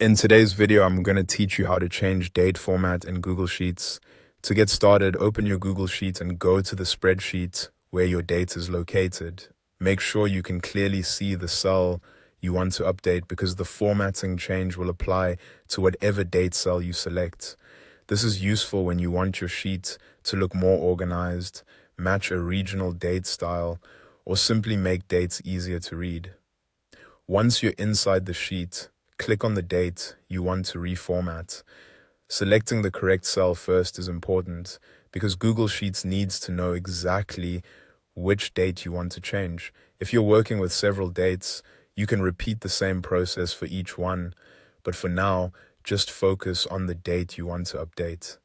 In today's video, I'm going to teach you how to change date format in Google Sheets. To get started, open your Google Sheet and go to the spreadsheet where your date is located. Make sure you can clearly see the cell you want to update because the formatting change will apply to whatever date cell you select. This is useful when you want your sheet to look more organized, match a regional date style, or simply make dates easier to read. Once you're inside the sheet, click on the date you want to reformat. Selecting the correct cell first is important because Google Sheets needs to know exactly which date you want to change. If you're working with several dates, you can repeat the same process for each one, but for now, just focus on the date you want to update.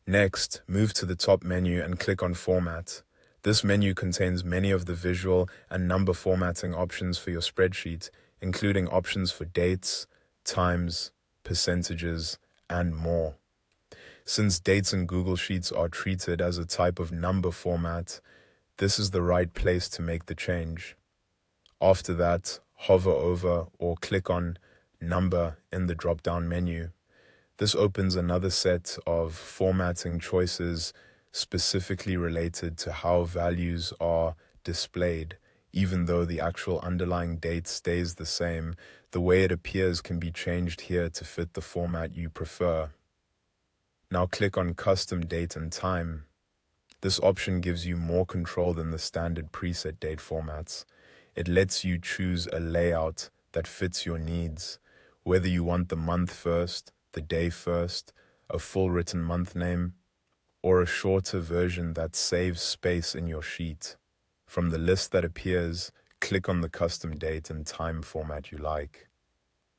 Next, move to the top menu and click on Format. This menu contains many of the visual and number formatting options for your spreadsheet, including options for dates, times, percentages, and more. Since dates in Google Sheets are treated as a type of number format, this is the right place to make the change. After that, hover over or click on Number in the drop-down menu. This opens another set of formatting choices specifically related to how values are displayed. Even though the actual underlying date stays the same, the way it appears can be changed here to fit the format you prefer. Now click on Custom Date and Time. This option gives you more control than the standard preset date formats. It lets you choose a layout that fits your needs, whether you want the month first, the day first, a full written month name, or a shorter version that saves space in your sheet. From the list that appears, click on the custom date and time format you like.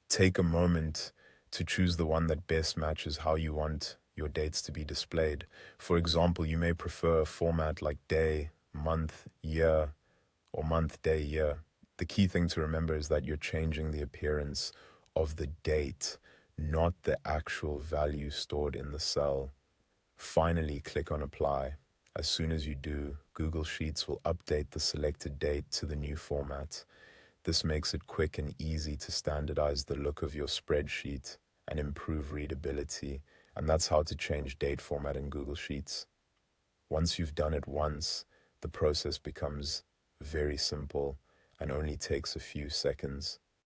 Take a moment to choose the one that best matches how you want your dates to be displayed. For example, you may prefer a format like day, month, year, or month, day, year. The key thing to remember is that you're changing the appearance of the date, not the actual value stored in the cell. Finally, click on Apply. As soon as you do, Google Sheets will update the selected date to the new format. This makes it quick and easy to standardize the look of your spreadsheet and improve readability. And that's how to change date format in Google Sheets. Once you've done it once, the process becomes very simple and only takes a few seconds.